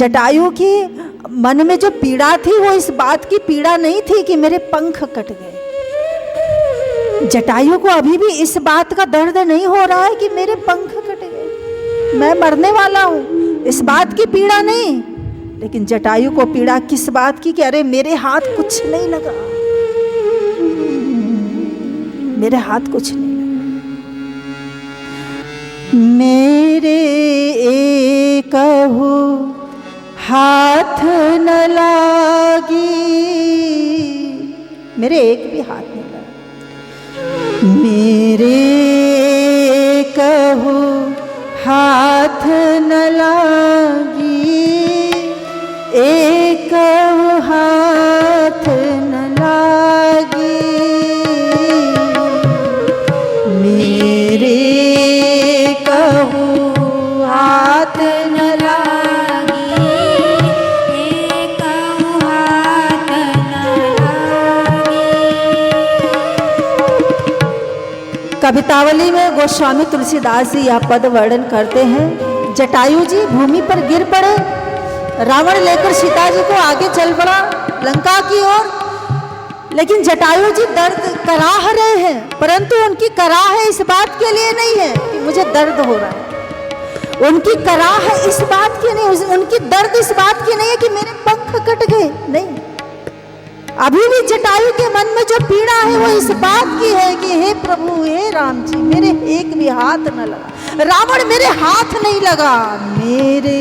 जटायु की मन में जो पीड़ा थी वो इस बात की पीड़ा नहीं थी कि मेरे पंख कट गए। जटायु को अभी भी इस बात का दर्द नहीं हो रहा है कि मेरे पंख कट गए, मैं मरने वाला हूं, इस बात की पीड़ा नहीं। लेकिन जटायु को पीड़ा किस बात की कि अरे मेरे हाथ कुछ नहीं लगा, मेरे हाथ कुछ नहीं लगा। मेरे एकहु हाथ न लागी, मेरे एक भी हाथ नहीं लगा। मेरे एकहु हाथ न लागी, एक हाथ न लागी। मेरे कहू हाथ न लागी, एक हाथ न लागी। कवितावली में गोस्वामी तुलसीदास जी यह पद वर्णन करते हैं। जटायु जी भूमि पर गिर पड़े, रावण लेकर सीता जी को आगे चल पड़ा लंका की ओर। लेकिन जटायु जी दर्द कराह रहे हैं, परंतु उनकी कराह इस बात के लिए नहीं है कि मुझे दर्द हो रहा है। उनकी कराह इस बात की नहीं, उनकी दर्द इस बात की नहीं है कि मेरे पंख कट गए, नहीं। अभी भी जटायु के मन में जो पीड़ा है वो इस बात की है कि हे प्रभु, हे राम जी, मेरे एक भी हाथ न लगा, रावण मेरे हाथ नहीं लगा। मेरे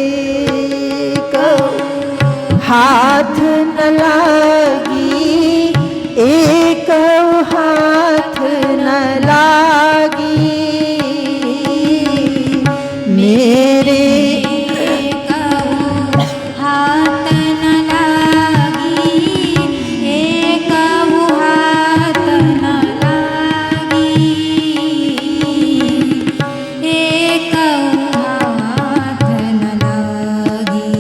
हाथ न लागी, एक हाथ न लागी। मेरे हाथ न लागी, एक हाथ न लागी, एक हाथ न लागी।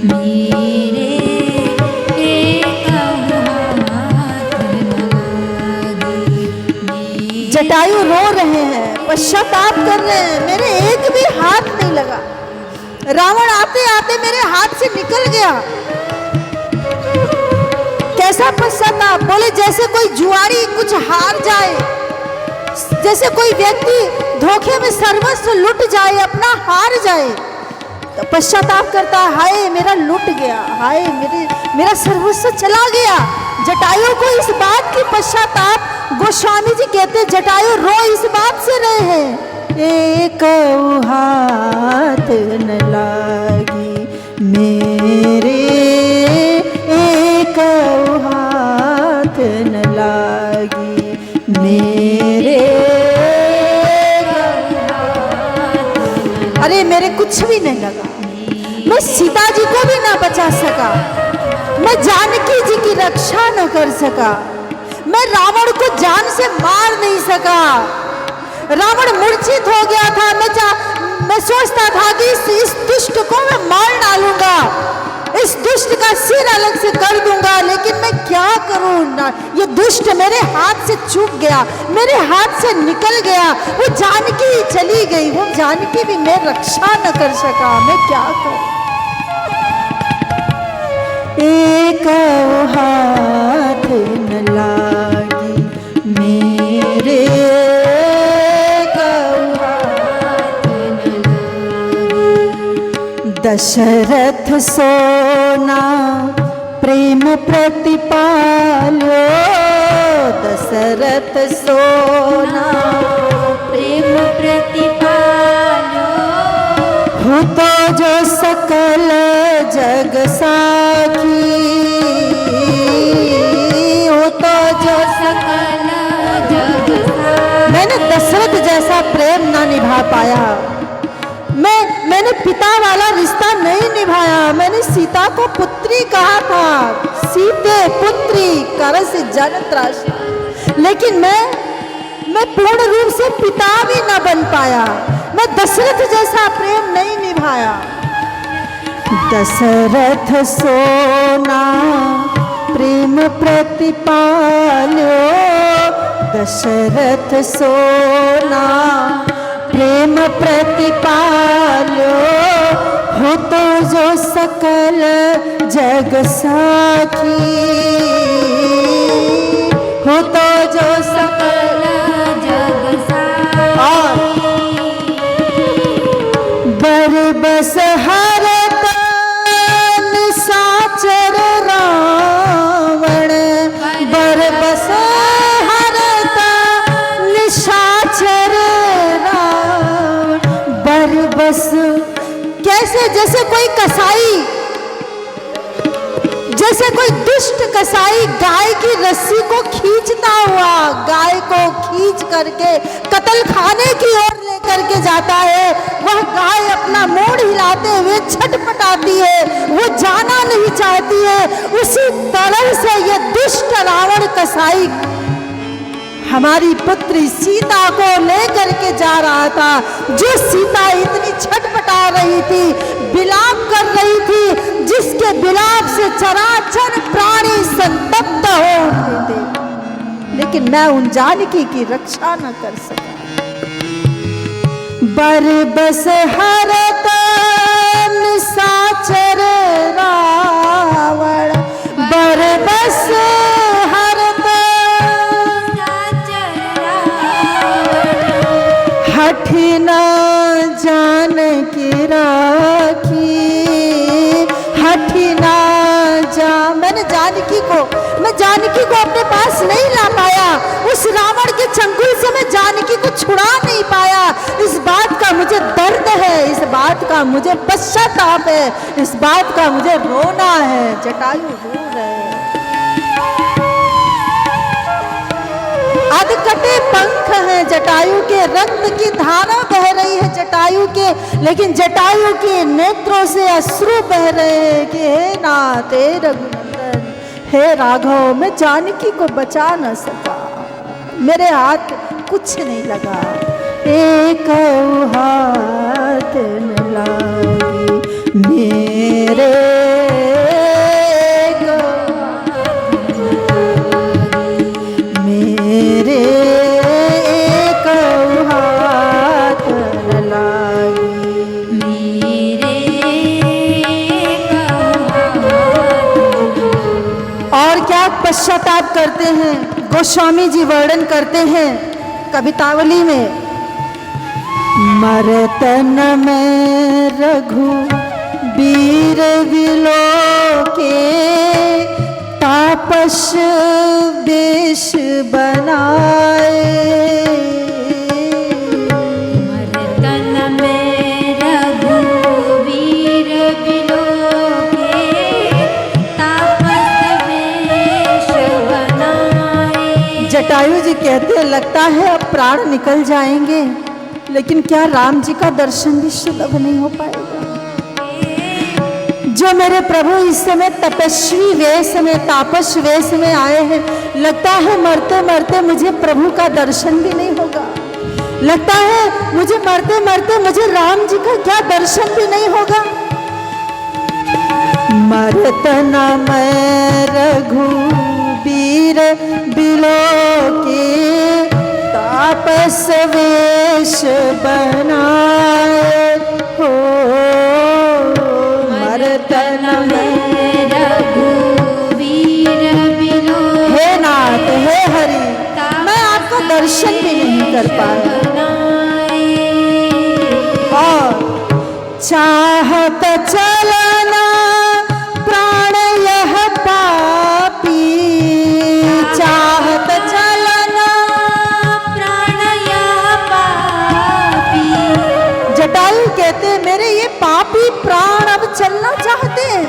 मेरे एक हाथ न लागी। जटायु रो रहे हैं, पश्चाताप कर रहे हैं, मेरे एक भी हाथ नहीं लगा, रावण आते आते मेरे हाथ से निकल गया। कैसा पश्चाताप? बोले जैसे कोई जुआरी कुछ हार जाए, जैसे कोई व्यक्ति धोखे में सर्वस्व लुट जाए, अपना हार जाए, तो पश्चाताप करता है, हाय मेरा लुट गया, हाय मेरा सर्वस्व चला गया। जटायु को इस बात की पश्चाताप, गोस्वामी जी कहते जटायु रो इस बात से रहे हैं, एक हाथ न लागी, मेरे एक हाथ न लागी, मेरे अरे मेरे कुछ भी नहीं लगा, मैं सीता जी को भी ना बचा सका, मैं जानकी जी की रक्षा न कर सका, मैं रावण को जान से मार नहीं सका। रावण मूर्छित हो गया था, मैं सोचता था कि इस दुष्ट को मैं मार डालूंगा, इस दुष्ट का सिर अलग से कर दूंगा, लेकिन मैं क्या करूं ना, ये दुष्ट मेरे हाथ से चूक गया, मेरे हाथ से निकल गया, वो जानकी चली गई, वो जानकी भी मैं रक्षा न कर सका, मैं क्या करूं। एक हाथ न लागी, मेरे दशरथ सोना प्रेम प्रतिपालो, दशरथ सोना प्रेम प्रतिपालो, हो तो जो सकल जग साखी, हो तो जो सकल जग साखी। मैंने दशरथ जैसा प्रेम ना निभा पाया, मैंने पिता वाला रिश्ता नहीं निभाया, मैंने सीता को पुत्री कहा था, सीते पुत्री कर से जन त्रासा, लेकिन मैं पूर्ण रूप से पिता भी न बन पाया, मैं दशरथ जैसा प्रेम नहीं निभाया। दशरथ सोना प्रेम प्रतिपालो, दशरथ सोना प्रेम प्रतिपालो, हो तो जो सकल जग साखी, हो तो जो सकल जग बरबस हर तन साचर रावण, बरबस हर तन साचर रावण। बरबस कैसे, जैसे कोई कसाई, जैसे कोई दुष्ट कसाई गाय की रस्सी को खींचता हुआ, गाय को खींच करके कत्ल खाने की ओर लेकर के जाता है, वह गाय अपना मूंड हिलाते हुए छटपटाती है, वो जाना नहीं चाहती है। उसी तरह से ये दुष्ट रावण कसाई हमारी पुत्री सीता को लेकर के जा रहा था। जो सीता इतनी छटपटा रही थी, विलाप कर रही थी, जिसके विलाप से चराचर प्राणी संतप्त हो उठे थे, लेकिन मैं उन जानकी की रक्षा न कर सका। बरबस हर तन साचर रावण, बरबस हर हठी न जान की राखी, हठी न जा। मैं जानकी को अपने पास नहीं ला पाया, उस रावण के चंगुल से मैं जानकी को छुड़ा नहीं पाया। इस बात का मुझे दर्द है, इस बात का मुझे पश्चाताप है, इस बात का मुझे रोना है। जटायु रो रहे, अधकटे पंख हैं जटायु के, रक्त की धारा बह रही है जटायु के, लेकिन जटायु के नेत्रों से अश्रु बह रहे हैं कि हे नाथ, हे रघुनंदन, हे राघव, मैं जानकी को बचा न सका, मेरे हाथ कुछ नहीं लगा। एक हाथ न लागी मेरे, पश्चाताप करते हैं। गोस्वामी जी वर्णन करते हैं कवितावली में, मरतन में रघु वीर विलोके, तापस वेश बनाए। मरतन में रघुवीर विलोके, जटायु जी कहते हैं लगता है अब प्राण निकल जाएंगे, लेकिन क्या राम जी का दर्शन भी सुलभ नहीं हो पाएगा। जो मेरे प्रभु इस समय तपस्वी वेश में, तापस वेश में आए हैं, लगता है मरते मरते मुझे प्रभु का दर्शन भी नहीं होगा। लगता है मुझे मरते मरते मुझे राम जी का क्या दर्शन भी नहीं होगा। मरतना मैं रघु वीर बिलोके, तापस वेश बनाए हो। मरतन में रघुवीर बिलोके, हे नाथ, हे हरि, मैं आपका दर्शन भी नहीं कर पाया। और चाहत चलना प्राण यह पापी, चाहत चलना प्राण यह पापी। जटायु कहते मेरे ये पापी प्राण अब चलना चाहते हैं।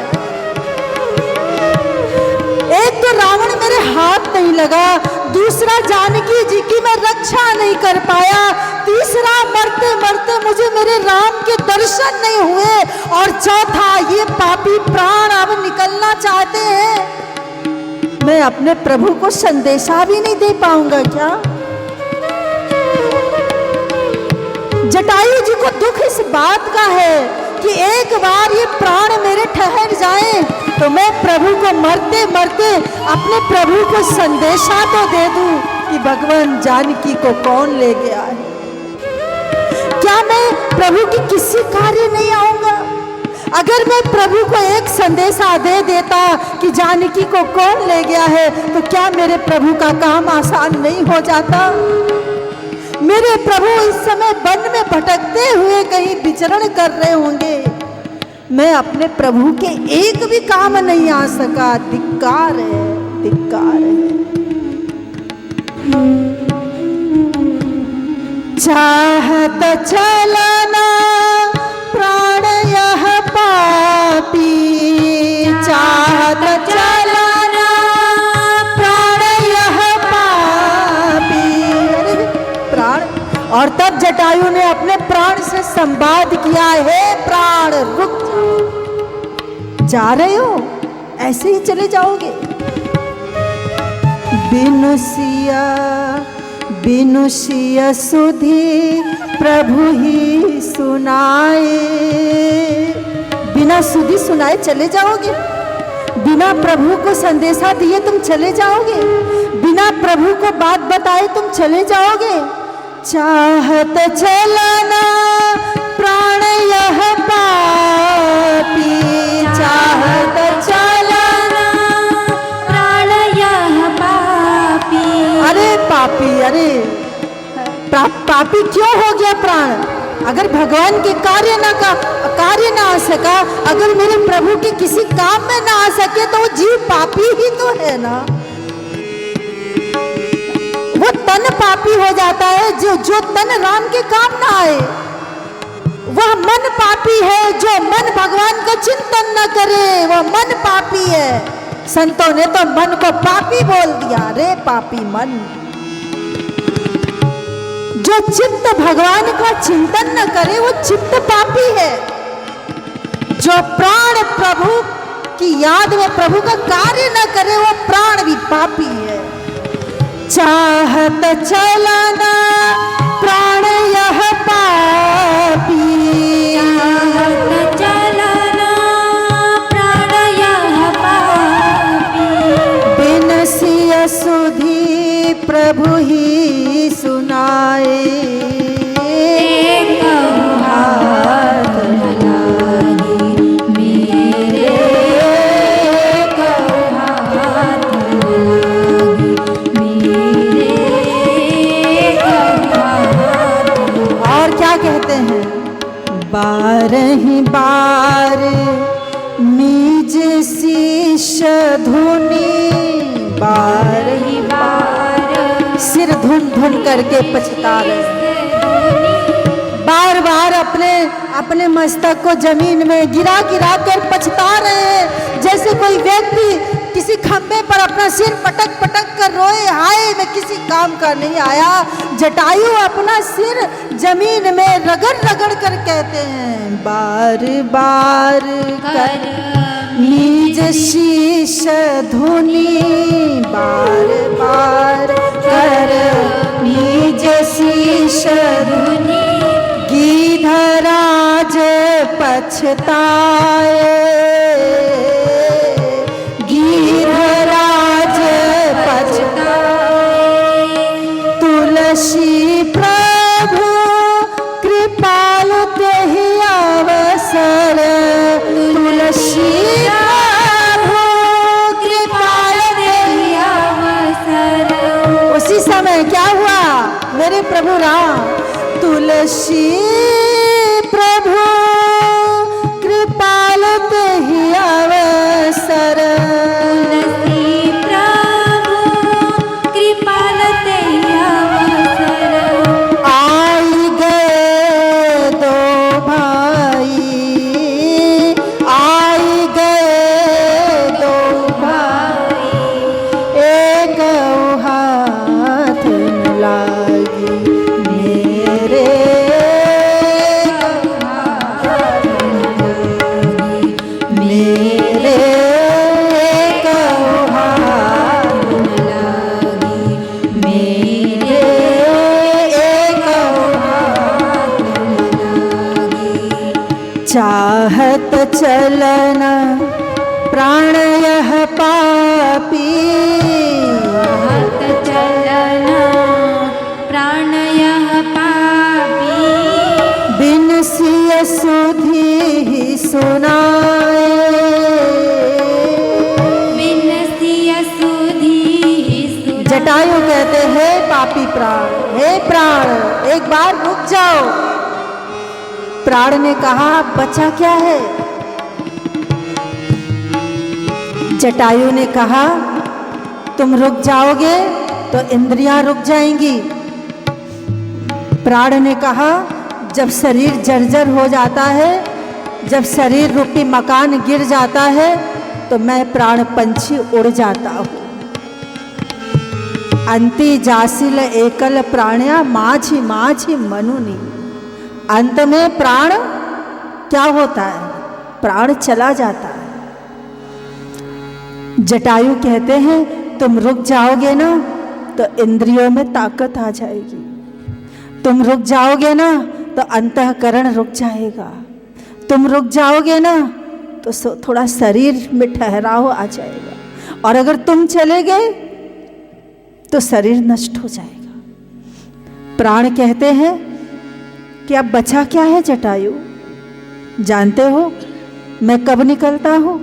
एक तो रावण मेरे हाथ नहीं लगा, दूसरा जानकी जी की मैं रक्षा नहीं कर पाया, तीसरा मरते मरते मुझे मेरे राम के दर्शन नहीं हुए, और चौथा ये पापी प्राण अब निकलना चाहते हैं। मैं अपने प्रभु को संदेशा भी नहीं दे पाऊंगा क्या। जटायु जी को दुख इस बात का है कि एक बार ये प्राण मेरे ठहर जाएं तो मैं प्रभु को मरते मरते अपने प्रभु को संदेशा तो दे दूं कि भगवान जानकी को कौन ले गया है। क्या मैं प्रभु की किसी कार्य नहीं आऊंगा? अगर मैं प्रभु को एक संदेशा दे देता कि जानकी को कौन ले गया है, तो क्या मेरे प्रभु का काम आसान नहीं हो जाता? मेरे प्रभु इस समय वन में भटकते हुए कहीं विचरण कर रहे होंगे। मैं अपने प्रभु के एक भी काम नहीं आ सका। धिक्कार है, धिक्कार है। चाहत चलना प्राण यह पापी, चाहत चलना प्राण यह पापी। अरे प्राण! और तब जटायु ने अपने प्राण से संवाद किया, हे प्राण रुक जाओ। जा रहे हो? ऐसे ही चले जाओगे? बिनु सिया सुधी प्रभु ही सुनाए। बिना सुधी सुनाए चले जाओगे? बिना प्रभु को संदेशा दिए तुम चले जाओगे? बिना प्रभु को बात बताए तुम चले जाओगे? चाहत चलना प्राण यह पापी, चाहत चलना प्राण यह पापी। अरे पापी! अरे पापी क्यों हो गया प्राण? अगर भगवान के कार्य ना आ सका, अगर मेरे प्रभु के किसी काम में ना आ सके, तो वो जीव पापी ही तो है ना। वो तन पापी हो जाता है जो तन राम के काम ना आए। वह मन पापी है जो मन भगवान का चिंतन न करे, वह मन पापी है। संतों ने तो मन को पापी बोल दिया। रे पापी मन! जो चित्त भगवान का चिंतन न करे वो चित्त पापी है। जो प्राण प्रभु की याद में प्रभु का कार्य न करे वो प्राण भी पापी है। चाहत चलना प्राण यह पापी, चाहत चलना प्राण यह पापी। बिन सिय सुधी प्रभु ही सुनाए। एक हाथ लगाई मेरे, एक हाथ लगाई मेरे, एक हाथ। और क्या कहते हैं? 12 बार निज शीश धुनी, 12 बार सिर धुन धुन करके पछता रहे। बार बार अपने मस्तक को जमीन में गिरा गिरा कर पछता रहे हैं। जैसे कोई व्यक्ति किसी खंबे पर अपना सिर पटक पटक कर रोए, हाय मैं किसी काम का नहीं आया। जटायु अपना सिर जमीन में रगड़ रगड़ कर कहते हैं, बार बार कर निज शीश धुनी, बार बार कर निज शीश धुनी। गिधराज पछताए, गिधराज पछताए। तुलसी प्रभु कृपाल देहि अवसर, तुलसी प्रभु कृपाल देहि अवसर। उसी समय क्या हुआ मेरे प्रभु राम? तुलसी प्रभु कृपाल देहि अवसर, तुलसी प्रभु कृपाल देहि अवसर। आई गए दो भाई, आई गए दो भाई, एक हाथ न लागी मेरे, मेरे एक हाथ न लागी मेरे, एक हाथ न लागी। चाहत चलना प्राण यह पापी, चाहत चलना प्राण यह पापी। बिन सिय सुधी ही सुना एक बार रुक जाओ। प्राण ने कहा बचा क्या है? जटायु ने कहा तुम रुक जाओगे तो इंद्रियां रुक जाएंगी। प्राण ने कहा जब शरीर जर्जर हो जाता है, जब शरीर रूपी मकान गिर जाता है, तो मैं प्राण पंछी उड़ जाता हूँ। अंति जासिल एकल प्राण्या माझी माझी मनुनी। अंत में प्राण क्या होता है? प्राण चला जाता है। जटायु कहते हैं तुम रुक जाओगे ना तो इंद्रियों में ताकत आ जाएगी, तुम रुक जाओगे ना तो अंतःकरण रुक जाएगा, तुम रुक जाओगे ना तो थोड़ा शरीर में ठहराव आ जाएगा, और अगर तुम चले गए तो शरीर नष्ट हो जाएगा। प्राण कहते हैं कि अब बचा क्या है जटायु? जानते हो मैं कब निकलता हूँ?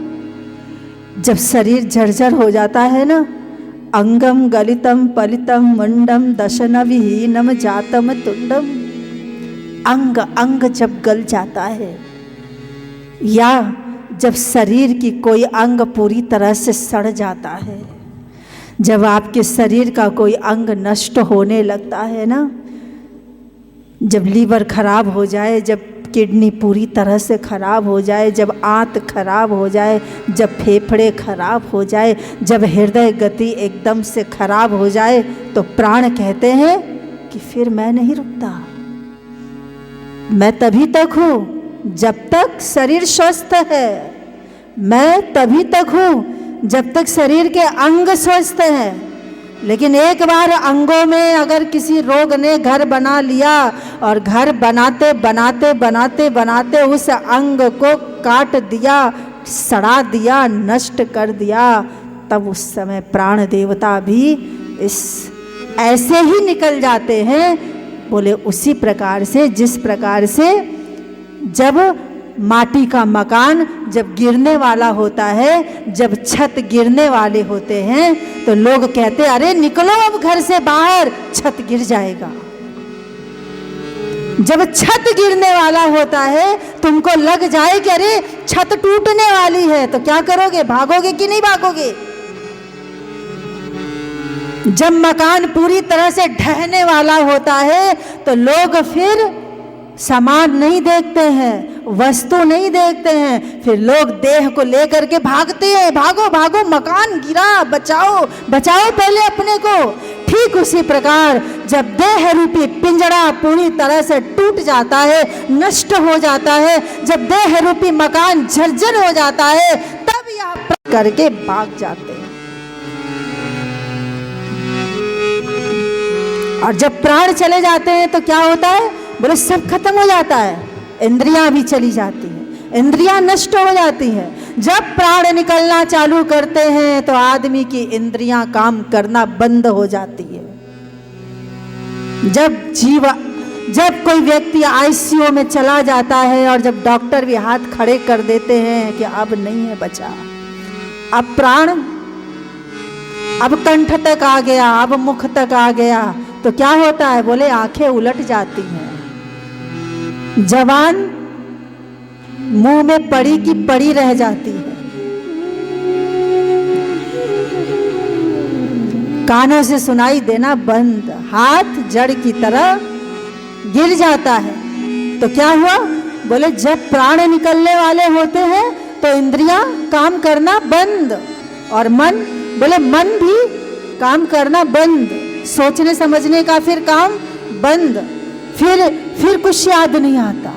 जब शरीर जर्जर हो जाता है ना, अंगम गलितम पलितम मुंडम दशन विहीनम जातम तुंडम। अंग अंग जब गल जाता है, या जब शरीर की कोई अंग पूरी तरह से सड़ जाता है, जब आपके शरीर का कोई अंग नष्ट होने लगता है ना, जब लीवर खराब हो जाए, जब किडनी पूरी तरह से खराब हो जाए, जब आंत खराब हो जाए, जब फेफड़े खराब हो जाए, जब हृदय गति एकदम से खराब हो जाए, तो प्राण कहते हैं कि फिर मैं नहीं रुकता। मैं तभी तक हूँ जब तक शरीर स्वस्थ है, मैं तभी तक हूँ जब तक शरीर के अंग स्वस्थ हैं। लेकिन एक बार अंगों में अगर किसी रोग ने घर बना लिया और घर बनाते बनाते बनाते बनाते उस अंग को काट दिया, सड़ा दिया, नष्ट कर दिया, तब उस समय प्राण देवता भी इस ऐसे ही निकल जाते हैं। बोले उसी प्रकार से जिस प्रकार से जब माटी का मकान जब गिरने वाला होता है, जब छत गिरने वाले होते हैं, तो लोग कहते अरे निकलो अब घर से बाहर, छत गिर जाएगा। जब छत गिरने वाला होता है, तुमको लग जाए कि अरे छत टूटने वाली है, तो क्या करोगे? भागोगे कि नहीं भागोगे? जब मकान पूरी तरह से ढहने वाला होता है, तो लोग फिर सामान नहीं देखते हैं, वस्तु नहीं देखते हैं, फिर लोग देह को लेकर के भागते हैं, भागो भागो मकान गिरा, बचाओ बचाओ पहले अपने को। ठीक उसी प्रकार जब देह रूपी पिंजरा पूरी तरह से टूट जाता है, नष्ट हो जाता है, जब देह रूपी मकान जर्जर हो जाता है, तब यह करके भाग जाते हैं। और जब प्राण चले जाते हैं तो क्या होता है? बोले सब खत्म हो जाता है, इंद्रियां भी चली जाती हैं, इंद्रियां नष्ट हो जाती हैं। जब प्राण निकलना चालू करते हैं तो आदमी की इंद्रियां काम करना बंद हो जाती है। जब कोई व्यक्ति आईसीयू में चला जाता है और जब डॉक्टर भी हाथ खड़े कर देते हैं कि अब नहीं है बचा, अब प्राण अब कंठ तक आ गया, अब मुख तक आ गया, तो क्या होता है? बोले आंखें उलट जाती हैं, जबान मुंह में पड़ी की पड़ी रह जाती है, कानों से सुनाई देना बंद, हाथ जड़ की तरह गिर जाता है। तो क्या हुआ? बोले जब प्राण निकलने वाले होते हैं तो इंद्रियां काम करना बंद, और मन, बोले मन भी काम करना बंद, सोचने समझने का फिर काम बंद, फिर कुछ याद नहीं आता।